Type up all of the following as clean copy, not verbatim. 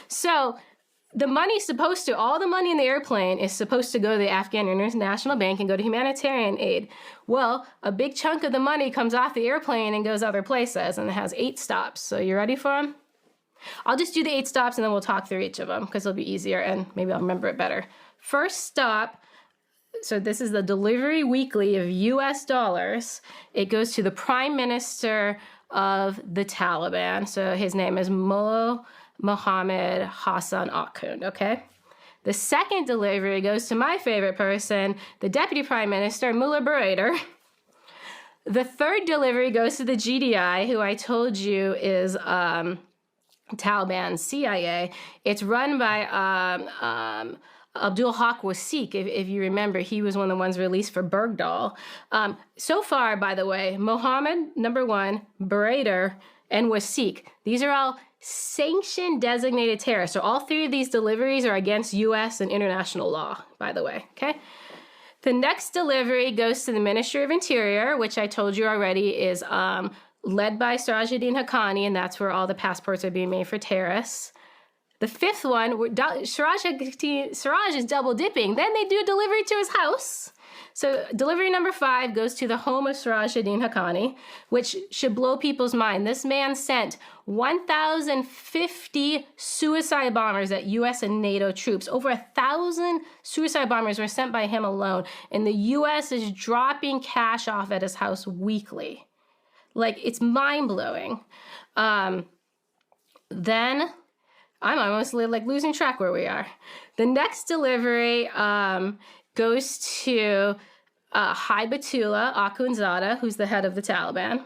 So the money's supposed to, all the money in the airplane is supposed to go to the Afghan International Bank and go to humanitarian aid. Well, a big chunk of the money comes off the airplane and goes other places, and it has 8 stops. So you ready for them? I'll just do the 8 stops and then we'll talk through each of them because it'll be easier and maybe I'll remember it better. First stop, so this is the delivery weekly of US dollars. It goes to the Prime Minister of the Taliban. So his name is Mullah Mohammed Hassan Akhund, okay? The second delivery goes to my favorite person, the Deputy Prime Minister, Mullah Baradar. The third delivery goes to the GDI, who I told you is Taliban CIA. It's run by Abdul Haq Wasik, if you remember. He was one of the ones released for Bergdahl. So far, by the way, Mohammed, number 1, Baradar, and Wasik, these are all sanctioned designated terrorists. So all 3 of these deliveries are against U.S. and international law, by the way, okay? The next delivery goes to the Ministry of Interior, which I told you already is led by Sirajuddin Haqqani, and that's where all the passports are being made for terrorists. The 5th one, Siraj is double dipping. Then they do a delivery to his house. So delivery number 5 goes to the home of Sirajuddin Haqqani, which should blow people's mind. This man sent 1,050 suicide bombers at U.S. and NATO troops. Over 1,000 suicide bombers were sent by him alone. And the U.S. is dropping cash off at his house weekly. Like, it's mind-blowing. Then, I'm almost like losing track where we are. The next delivery goes to Hibatullah Akhundzada, who's the head of the Taliban.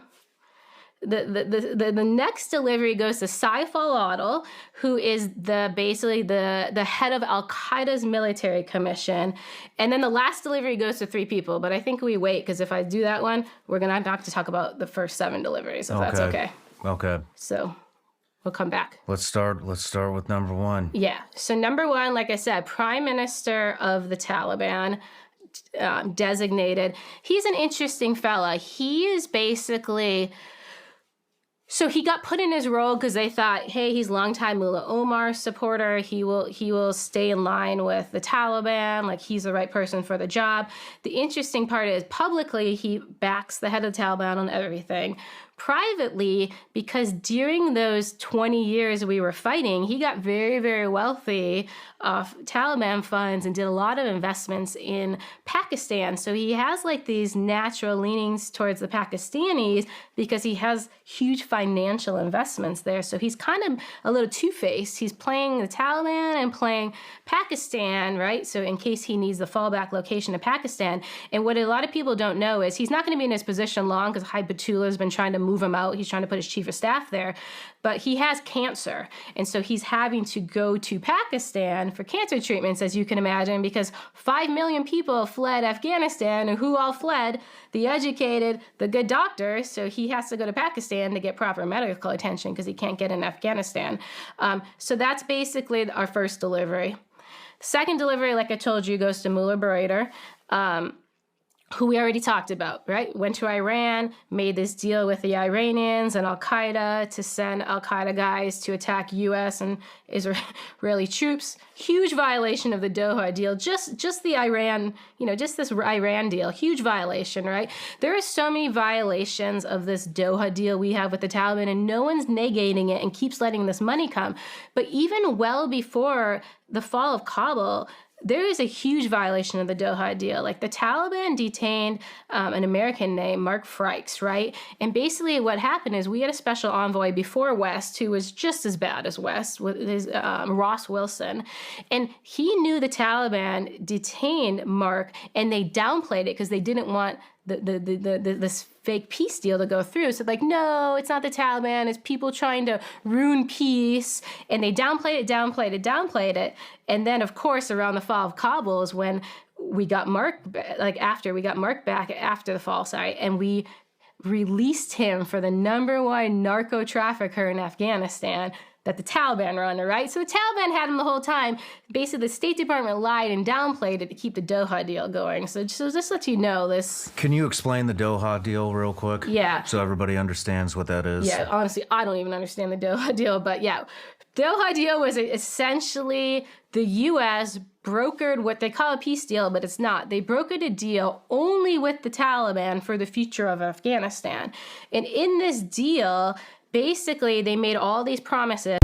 The next delivery goes to Saif al-Adil, who is basically the head of Al-Qaeda's military commission. And then the last delivery goes to 3 people, but I think we wait, because if I do that one, we're going to have to talk about the first 7 deliveries, if that's okay. Okay. So we'll come back. Let's start with number 1. Yeah. So number 1, like I said, Prime Minister of the Taliban, designated. He's an interesting fella. He is basically... So he got put in his role because they thought, hey, he's longtime Mullah Omar supporter. He will stay in line with the Taliban. Like, he's the right person for the job. The interesting part is publicly he backs the head of the Taliban on everything. Privately, because during those 20 years we were fighting, he got very, very wealthy off Taliban funds and did a lot of investments in Pakistan. So he has like these natural leanings towards the Pakistanis because he has huge financial investments there. So he's kind of a little two-faced. He's playing the Taliban and playing Pakistan, right? So in case he needs the fallback location of Pakistan. And what a lot of people don't know is he's not going to be in his position long because Hibatullah has been trying to move him out. He's trying to put his chief of staff there, but he has cancer. And so he's having to go to Pakistan for cancer treatments, as you can imagine, because 5 million people fled Afghanistan, and who all fled? The educated, the good doctors. So he has to go to Pakistan to get proper medical attention because he can't get in Afghanistan. So that's basically our first delivery. The second delivery, like I told you, goes to Mullah Baradar, who we already talked about, right? Went to Iran, made this deal with the Iranians and Al-Qaeda to send Al-Qaeda guys to attack U.S. and Israeli troops. Huge violation of the Doha deal. Just the Iran, just this Iran deal. Huge violation, right? There are so many violations of this Doha deal we have with the Taliban, and no one's negating it and keeps letting this money come. But even well before the fall of Kabul, there is a huge violation of the Doha deal. Like, the Taliban detained an American named Mark Frykes, right? And basically what happened is we had a special envoy before West who was just as bad as West, with his Ross Wilson. And he knew the Taliban detained Mark, and they downplayed it because they didn't want this fake peace deal to go through. So like, no, it's not the Taliban, it's people trying to ruin peace. And they downplayed it. And then, of course, around the fall of Kabul is when we got Mark, after the fall, and we released him for the #1 narco trafficker in Afghanistan that the Taliban run, right? So the Taliban had him the whole time. Basically, the State Department lied and downplayed it to keep the Doha deal going. So just let you know this. Can you explain the Doha deal real quick? Yeah. So everybody understands what that is. Yeah, honestly, I don't even understand the Doha deal, but yeah. Doha deal was essentially the U.S. brokered what they call a peace deal, but it's not. They brokered a deal only with the Taliban for the future of Afghanistan. And in this deal, basically, they made all these promises.